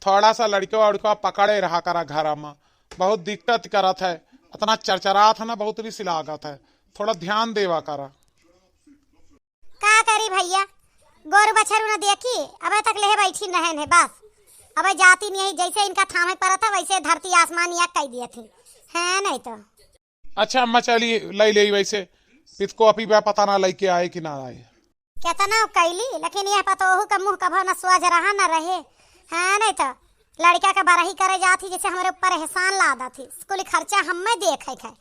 थोड़ा सा लड़के वड़का पकड़े रहा करा घर में, बहुत दिक्कत करत है, इतना चरचरात है ना, बहुत भी सिलागत है, थोड़ा ध्यान देवा करा। का करी भैया, गोरु बछरू न देखी अब तक ले बैठी रहन है बस, अब जाती नहीं, जैसे इनका थामे पड़ा था वैसे धरती आसमान या कह दिए थे है नहीं तो। अच्छा अम्मा चली लई ले, वैसे पितको अभी पता ना लई के आए कि ना आए, कितना कैली लेकिन यह पता का मुँह कभो न सुअज रहा न रहे है नहीं तो। लड़का के बरही करे जाती जैसे हमारे ऊपर एहसान लादा थी, स्कूल खर्चा हमें देखे है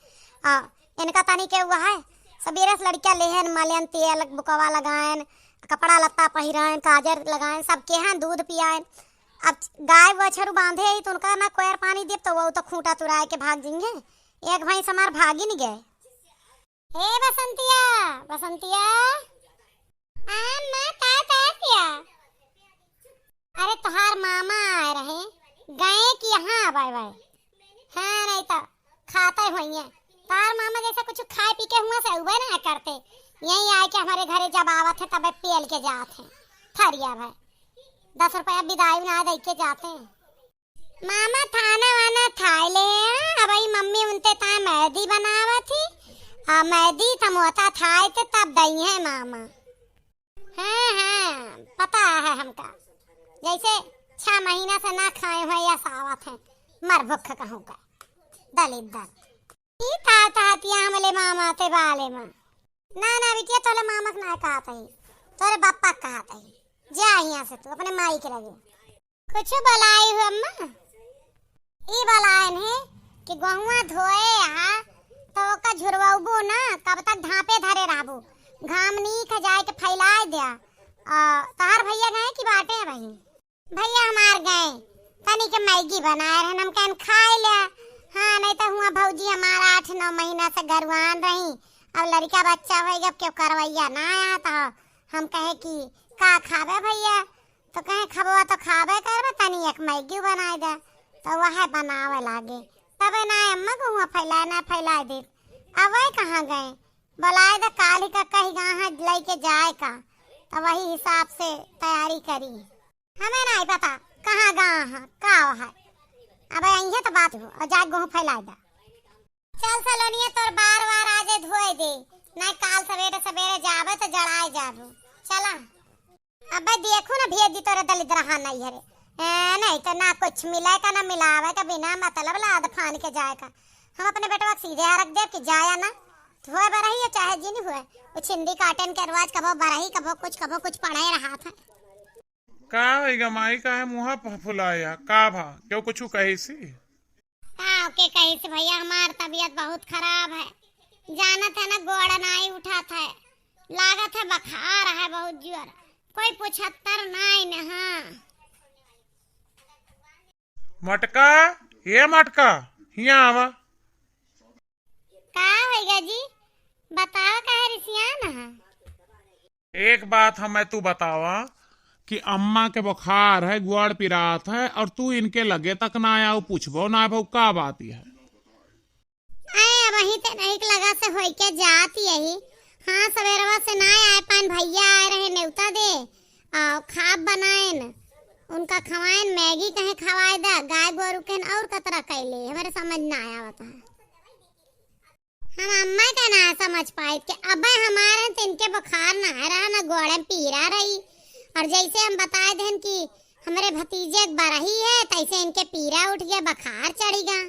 इनका तनी के हुआ है। सबेरे से लड़कियां लेहन मलियन तेल बुकवा लगाएन, कपड़ा लत्ता पहिराएन, काजर लगाएन, सब केहन दूध पियाएन। अब गाय बछरू बांधे ही तो उनका ना कोयर पानी दे तो वो तो खूंटा तुराए के भाग जिंगे, एक भाई समार भाग ही नहीं गए। हे बसंतिया बसंतिया अरे तोहार मामा आए रहे गए कि यहाँ बाय बाय है नहीं तो खाते हुए तार मामा जैसे कुछ खाए पी के हुआ से उबे ना करते, यही आए के हमारे घरे जब आवत है तब पेल के जाते हैं थरिया भाई 10 रुपया विदाई ना दे के जाते हैं। मामा थाना वाना थाई ले अब मम्मी उनते ता मैदी बनावा थी मैदी तमोता थाए थे तब दई है मामा। हाँ पता है हमका, जैसे 6 महीना से ना खाए हुए या सावत है मर भूख कहूँगा दलित दल हमले मामा ते बाले में ना बिटिया तोले मामक ना कहते ही तोरे बापा कहते ही जा यहाँ से तू अपने माई के लगे कुछ बलाई हो अम्मा ई बलायन है कि गहुआ धोए तो का झुरवाबू ना कब तक ढापे धरे रहबू, घाम नी ख जाए के फैलाए दिया। तार भैया गए कि बाटे रही भैया हमार गए तनी के मैगी बनाए रहे नमकन खाए लिया। हाँ नहीं तो हुआ भौजी हमारा 8-9 महीना से गरवान रही, अब लड़का बच्चा हो गया क्यों करवैया ना आया तो हम कहे कि का खावे भैया, तो कहे खबवा तो खावे करबे तनी एक मैगी बनाए दे तो वह बनावे लागे तब ना अम्मा को हुआ फैलाए दे। अब वह कहाँ गए बुलाए दे काली का कहीं गाँव लेके जाए का तो वही हिसाब से तैयारी करी, हमें नहीं पता कहाँ गाँव है का है। अब यही तो बात हो और जा गेहूँ फैलाए दा चल सलोनिया तोर बार आजे धोए दे ना काल सवेरे सवेरे जावे तो जड़ाए जाबो चला। अब देखो ना भेज दी तोरे दलित रहा नहीं हरे नहीं तो ना कुछ मिले का ना मिलावे का बिना मतलब लाद फान के जाए का। हम अपने बेटवा सीधे रख दे कि जाया ना धोए बरही चाहे जी नहीं हुए वो छिंदी काटन के रवाज कभो बरही कभो कुछ पढ़ाए रहा था। का होगा माई का है मुहा फुलाया का भा क्यों कुछ कही सी ओके कही से भैया हमार तबीयत बहुत खराब है, जाना था ना गोड़ा नहीं उठा था, लागत है बुखार है बहुत जोर, कोई 75 नहीं न। हाँ मटका ये मटका यहाँ आवा का होगा जी बताओ कहे रिसिया ना। एक बात हमें तू बतावा कि अम्मा के बुखार है गुआड़ पिरात है और तू इनके लगे तक ना आया पूछबो ना भाव का बात है। वही ते नहीं लगा से होई के जाती यही। हाँ सवेरवा से ना आए पान भैया आए रहे नेवता दे खाब बनाएन उनका खवाएन मैगी कहे खवाए दा गाय गोरु के और कतरा कैले हमारे समझ ना आया बता। हम अम्मा का ना समझ पाए कि अब हमारे तो इनके बुखार ना रहा ना गोड़े पीरा रही और जैसे हम बताए देन कि हमारे भतीजे बरही है तैसे इनके पीरा उठ गया बुखार चढ़ेगा।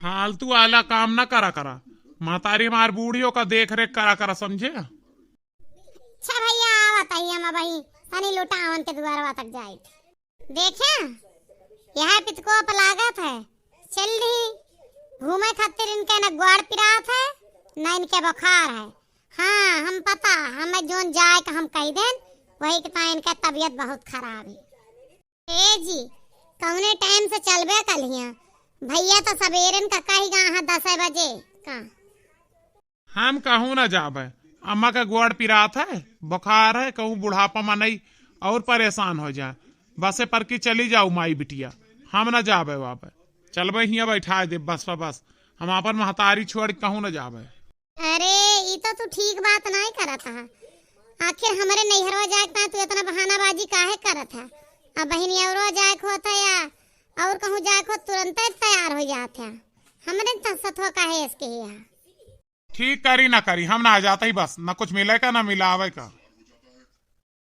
फालतू आला काम ना करा मातारी मार बूढ़ियों का देख रेख करा समझे। अच्छा भैया बताइए हम भाई पानी लुटावन के द्वारा तक जाए देखे यह पितको पलागत है चल रही घूमे खातिर इनके न ग्वाड़ पिरात है न इनके बुखार है। हाँ हम पता हमें जोन जाए का हम कह दें वही कहता इनका तबीयत बहुत खराब है। ए जी कौने टाइम से चलबे कलिया भैया तो सवेरे का कही गा 10 बजे का हम कहूँ ना जाबे अम्मा का गुआड़ पिरात है बुखार है कहूँ बुढ़ापा में नहीं और परेशान हो जाए बसे पर की चली जाऊ माई बिटिया हम ना जाबे वापे चलबे हिया बैठा दे बस हम अपन महतारी छोड़ कहूँ न जाबे। अरे ये तो तू ठीक बात नहीं करत है, आखिर हमारे नैहरवा जाए तू इतना बहानाबाजी काहे करत है। अब बहनिया जाए होता या और कहूँ जाके तुरंत तैयार हो जाते हैं। हमरे सथवा काहे इसके यहाँ ठीक करी ना करी, हम ना आ जाते ही बस, ना कुछ मिले का ना मिलावे का।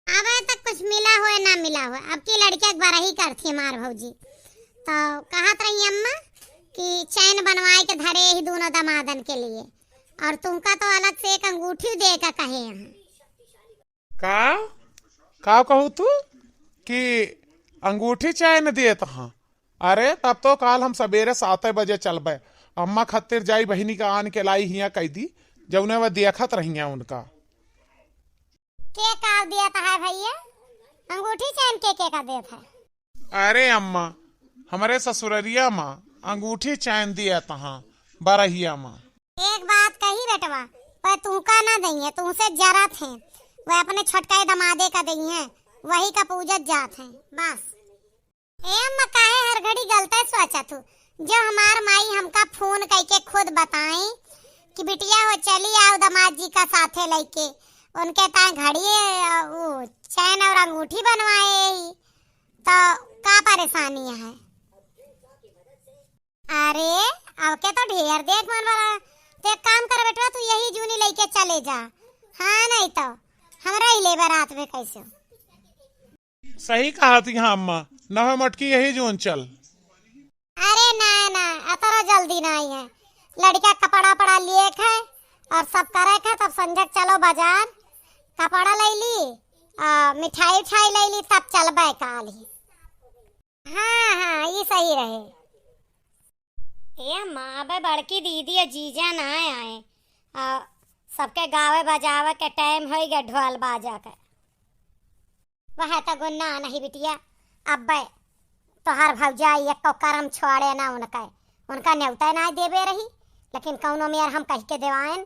अब तक कुछ मिला हो ना मिला हो, अब की लड़कियां एक बार ही करती हमार भौजी। तो कहत रही अम्मा कि चैन बनवाए के धरे ही दोनों दमादन के लिए, और तुमका तो अलग से एक अंगूठी दे का कहे यहाँ। का कहू तू कि अंगूठी चैन दिए तहाँ? अरे तब तो काल हम सवेरे 7 बजे चलबे, अम्मा खत्तिर जाई बहिनी का आन के लाई हिया कह दी जौने वह देखत रही उनका। के का दिया था भैया अंगूठी चैन के का देता है? अरे अम्मा हमारे ससुररिया माँ अंगूठी चैन दिया तहाँ बरहिया माँ। एक बात कही बेटवा, पर तू का ना दई तुमसे जरा थे, वह अपने छोटका दमादे का दई है, वही का पूजत जात है बस। ए अम्मा काहे हर घड़ी गलते सोचा तू? जो हमार माई हमका फोन करके खुद बताई कि बिटिया हो चली आओ दमाद जी का साथे लेके, उनके ता घड़ी वो चैन और अंगूठी बनवाए, तो का परेशानी है? अरे अब के तो ढेर देख मन वाला, तो एक काम कर बेटा तू यही जूनी लेके चले जा। हाँ नहीं तो हमरा ही ले बारात में कैसे। सही कहा थी हाँ अम्मा, न मटकी यही जून चल। अरे ना ना अतरा जल्दी नहीं है, लड़का कपड़ा पड़ा लिए है और सब करे है, तब संजक चलो बाजार कपड़ा ले ली, मिठाई उठाई ले ली, तब चलबे काली। हाँ हाँ ये सही रहे। ये माँ बे बड़की दीदी और जीजा ना आए, सबके गावे बजावे के टाइम हो गया ढोल बाजा के। वह तो गुन्ना नहीं बिटिया, अब तोहार भौजाई एक तो करम छोड़े ना उनका न्योता ना देवे रही, लेकिन कौनो में हम कह के देवायन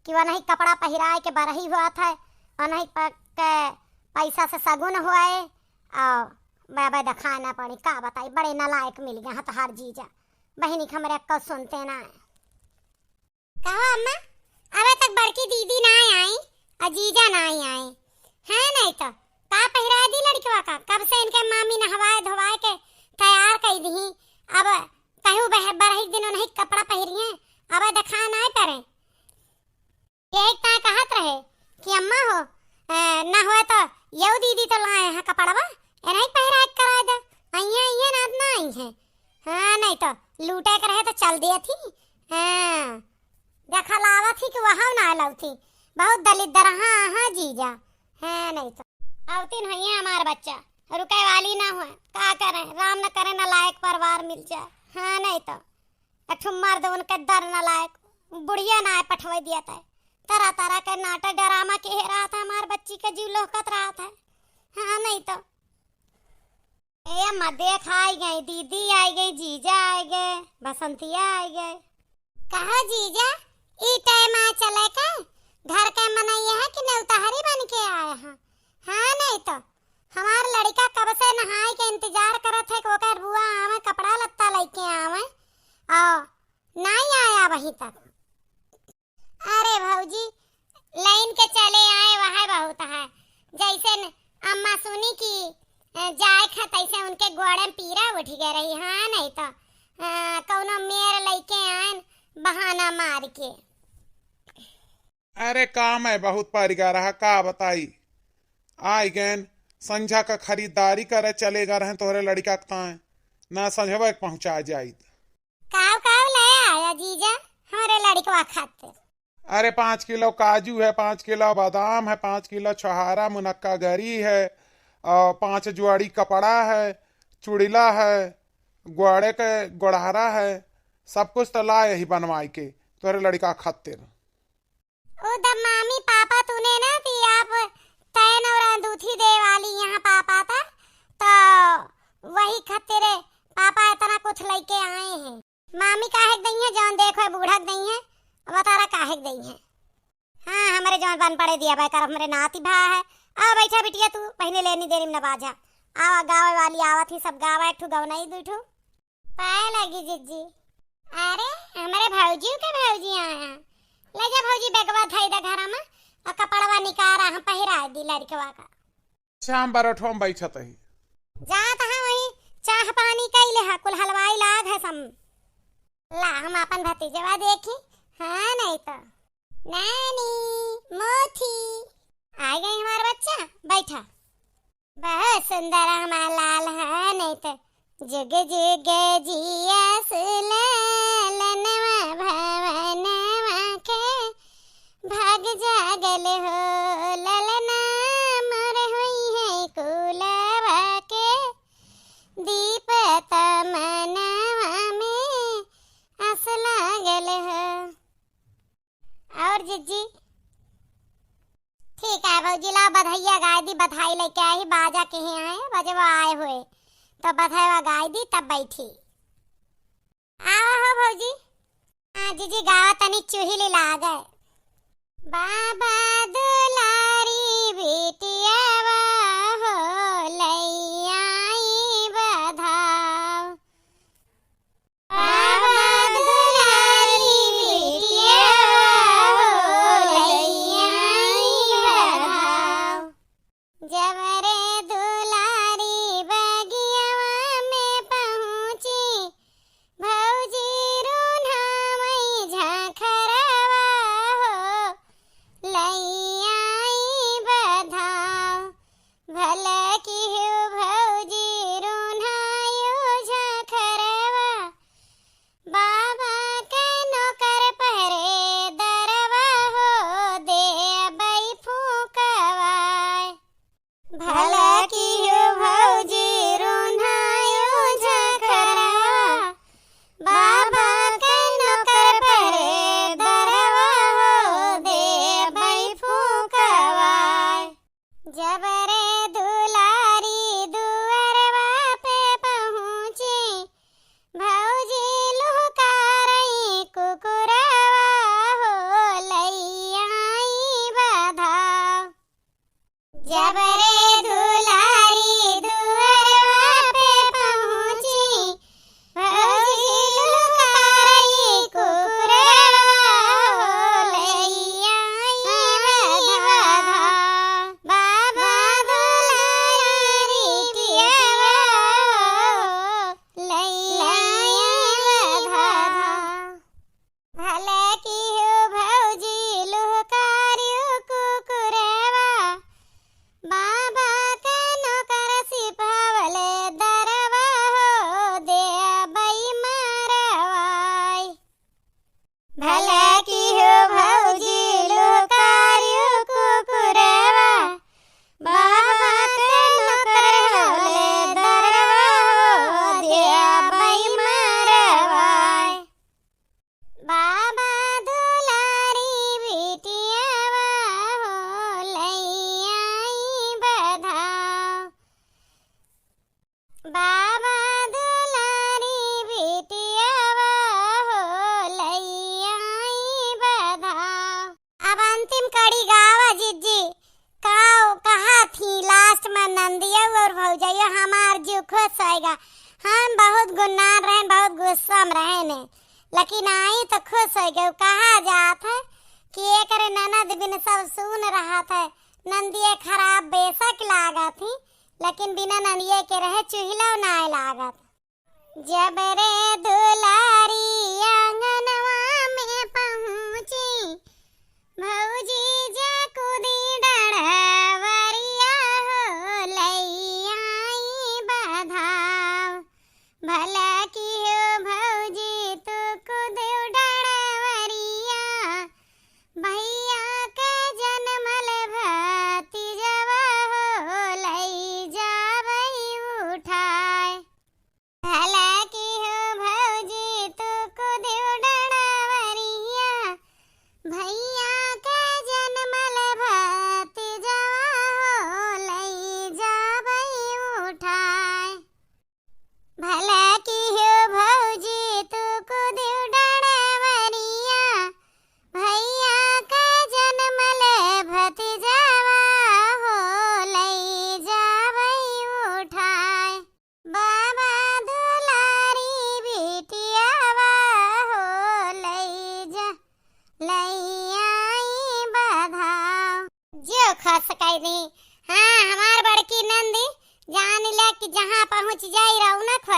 कि वह नहीं कपड़ा पहिराए के बरही हुआ था, और नहीं पैसा से सगुन हुआ, और बाबा दिखाना पड़ी। का बताई बड़े नालायक मिल गया तोहार जीजा, बहनी हमरे को सुनते ना। कहो अम्मा अबे तक बड़की दीदी ना आई और जीजा ना आए हैं, नहीं तो का पहिरा दी लड़कवा का? कब से इनके मामी नहवाए धोवाए के तैयार कर दी, अब कहूँ बरही दिन नहीं कपड़ा पहिरिए, अब दिखा ना करे। एक ता कहत रहे कि अम्मा हो ना हुआ तो यऊ दीदी तो लाए हैं कपड़वा, नहीं पहिरा करा दे, आइए ना ना आई है। हाँ नहीं तो लूटे के रहे तो चल दिए थी। हाँ देखा लावा थी कि वहाँ ना लाऊ थी, बहुत दलित दर। हाँ हाँ जीजा, हाँ नहीं तो आवतीन है हमार बच्चा, रुके वाली ना हुआ, का करे राम न करे न लायक परिवार मिल जाए। हाँ नहीं तो अठुमार दो उनके दर न लायक बुढ़िया ना पठवा दिया था, तरह तरह के नाटक ड्रामा के रहा था, हमार बच्ची के जीव लोकत रहा था। हाँ नहीं तो ए अम्मा देख आई गई, दीदी आई गई, जीजा आई गए, बसंतिया आई गए। कहा जीजा ई टाइम आ चले का घर के मनैया है कि नौतहरी बन के आए हैं? हाँ नहीं तो हमार लड़का कब से नहाए के इंतजार करत है कि ओकर बुआ आवे कपड़ा लत्ता लेके आवे, और नहीं आया वही तक। अरे भौजी लाइन के चले आए वह बहुत है, जैसे अम्मा सुनी की जाए खा तैसे उनके गोड़े पीरा उठ गए रही। हाँ नहीं तो कौनो मेर लेके आए बहाना मार के। अरे काम है बहुत परिगा रहा, का बताई आई गैन संझा का खरीदारी करे चलेगा रहे तोहरे लड़का ताए ना संझवा पहुंचा जाई। काव काव ले आया जीजा हमारे लड़कवा खातिर? अरे 5 किलो काजू है, 5 किलो बादाम है, 5 किलो छोहारा मुनक्का गरी है, और 5 जुआड़ी कपड़ा है, चुड़ीला है, गुआड़े के गुड़हरा है, सब कुछ तो लाए ही बनवाई के तोरे लड़का खातिर। उधर मामी पापा तूने ना दी आप तैन और अंदूठी दे वाली यहाँ पापा था, तो वही खातिर पापा इतना कुछ लेके आए हैं। मामी काहे दई है जौन देखो बूढ़ा दई है, बता रहा काहे दई है। हाँ हमारे जौन बन पड़े दिया भाई कर हमारे नाती भा है। आ बैठा बिटिया तू पहले लेनी देरी में बाजा आवा गावे वाली आवत ही सब गावा एक गौ नहीं दूठू पाए लगी जिज्जी। अरे हमारे भौजी के भौजी आया, ले जा भौजी बेगवा थाई दा घर में और कपड़वा निकाल हम पहिरा दी लड़कवा का। शाम बरठो में बैठत ही जात है वही चाह कुल हलवाई लाग है सम। ला हम अपन भतीजवा देखी। हाँ नहीं तो नानी मोथी आ गई हमारा बच्चा, बैठा। बहुत सुंदर हमारा लाल है नहीं तो। जुग जुग जियस ललनवा भवनवा के भाग जागल हो ललना मोर हुई है कुलवा के दीप तमनवा में आस लागल हो। और जिज्जी ठीक है भौजी, ला बधाइया गाय दी, बधाई लेके आई। बाजा कहीं आए बजवा आए हुए तो बधाई गाय दी तब बैठी। आओ हो भौजी। हाँ जीजी गावा तनी चूही ला गए। बाबा दुलारी बेटियावा हो लैयाई बधाव। बाबा दुलारी बेटियावा हो लैयाई बधाव। जब रे दुलारी बगियावा में पहुंची भौजी रून्हावई झांखरवा हो लैयाई बधाव। भले की हो भौजी रून्हायो झांखरवा बाबा के नौकर पहरे दरवा हो देबई फूकवाय। भले की हो भौजी रून्हायो झांखरवा बाबा के नौकर पहरे दरवा हो देबई फूकवाय। जब रे दुलारी दुअरवा पे पहुंची भौजी लुहकारई कुकुरवा हो लैयाई बधाव। जब रे दुलारी दुअरवा पे पहुंची भौजी लुहकारई कुकुरवा हो लैयाई बधाव। बाबा दुलारी बेटियावा हो लैयाई बधाव। भले की हो भौजी लुहकारियो कुकुरवा बाबा के नौकर सिपावले दरवा हो देबई मारवाय। भले की हो भौजी लुहकारियो कुकुरवा बाबा के नौकर होले दरवा हो देबई मारवाय। बाबा दुलारी बेटियावा हो लैयाई बधाव। बाबा दुलारी बेटियावा हो लैयाई बधाव। अब अंतिम कड़ी गावा जिज्जी। कहा थी लास्ट में नंदिया और भौजैया हमार जीव खुश होएगा। हम बहुत गुन्नार रहे, बहुत गुस्सा में रहे ने, लेकिन आई तो खुश हो गए। कहा जात है कि एक ननद बिन सब सुन रहा था। नंदिये खराब बेशक लागा थी, लेकिन बिना नंदिये के रहे चूहिला ना लागत। जब रे दुलारी आंगनवा में पहुंची भौजी जा कूदी डढ़वरिया हो लैयाई बधाव। भला की हो भौजी तू कूद डढ़वरिया भैया के जनमल भतीजवा हो लई जावई उठाए। भला की हो भौजी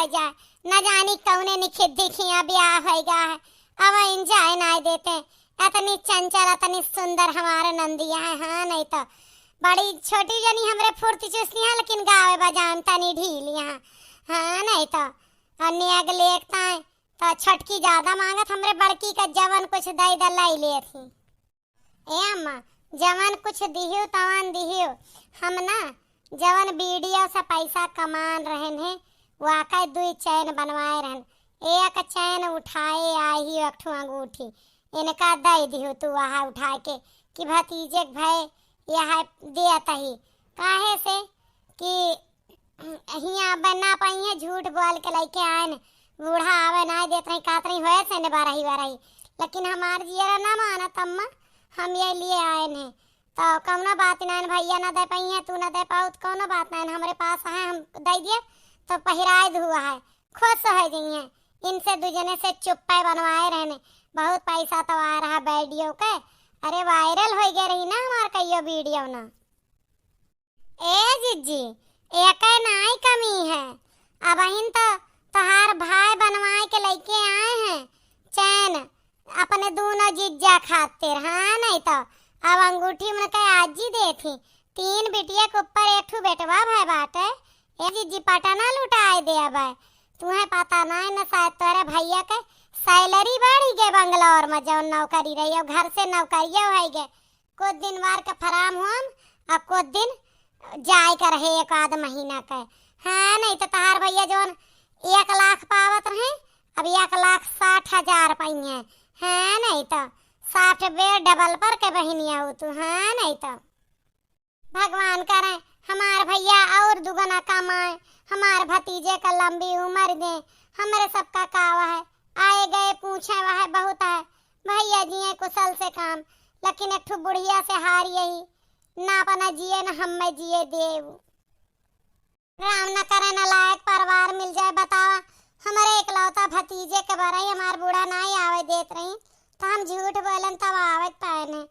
जाए, न जानी कौने निखित दिखिया ब्याह हो गया है, अब इंजॉय ना देते। इतनी चंचल इतनी सुंदर हमारे नंदिया है। हाँ नहीं तो बड़ी छोटी जनी हमरे फुर्ती चुस्ती है, लेकिन गावे बजान तनी ढीली है। हाँ नहीं तो अन्य अगले एकता है तो छटकी ज्यादा मांगत, हमरे बड़की का जवन कुछ दई दलाई ले थी। ए अम्मा जवन कुछ दिहियो तवन दिहियो, हम ना जवन वीडियो से पैसा कमान रहन है वाकई 2 चैन बनवाए रहन। एक चैन उठाए आई एक ठो अंगूठी, इनका दई दिहो तू वहाँ उठा के कि भतीजे भाई यह देता ही काहे से कि हिया बना पाई है, झूठ बोल के लेके आए न बूढ़ा आवे ना देत रही कात रही होए से ने बारही, लेकिन हमार जिया ना मानत अम्मा, हम ये लिए आए ने तो कौनो बात ना भैया ना दे पाई है, तू ना दे पाऊ तो कौनो बात ना, हमरे पास है हम दे दिए तो पहिराए हुआ है, खुश हो जाइए। इनसे दूजने से चुप्पे बनवाए रहने, बहुत पैसा तो आ रहा वीडियो के, अरे वायरल हो गया रही ना हमार कईयो वीडियो ना। ए जिज्जी एक नाई कमी है, अब इन तो तहार भाई बनवाए के लेके आए हैं चैन अपने दोनों जिज्जा खातिर। हाँ नहीं तो अब अंगूठी उनके आज ही दे थी, 3 बिटिया के ऊपर एक ठू बेटवा भाई बाटे। ए जिज्जी पटना लुटाए दे अब तुम्हें पता ना है ना, शायद तोरे भैया के सैलरी बढ़ी गए बंगलौर में, जो नौकरी रही है घर से नौकरिया हो गए, कुछ दिन वार के फराम हुआ अब कुछ दिन जाए कर रहे 1 आध महीना के। हाँ नहीं तो तहार भैया जो 1 लाख पावत रहे अब 1,60,000 पाई है। हाँ नहीं तो 60 बेर डबल पर के बहनिया हो तू। हाँ नहीं तो भगवान करे हमार भैया और दुगना कमाए, हमार भतीजे का लंबी उम्र दे, हमारे सबका कावा है, आए गए पूछे वह बहुत है, भैया जिए कुशल से काम, लेकिन एक ठो बुढ़िया से हार यही ना अपना जिए ना हम में जिए देव। राम न करे न लायक परिवार मिल जाए, बतावा हमारे इकलौता भतीजे के बारे हमार बूढ़ा ना ही आवे देत रही तो हम झूठ बोलन तब आवे पाए ने।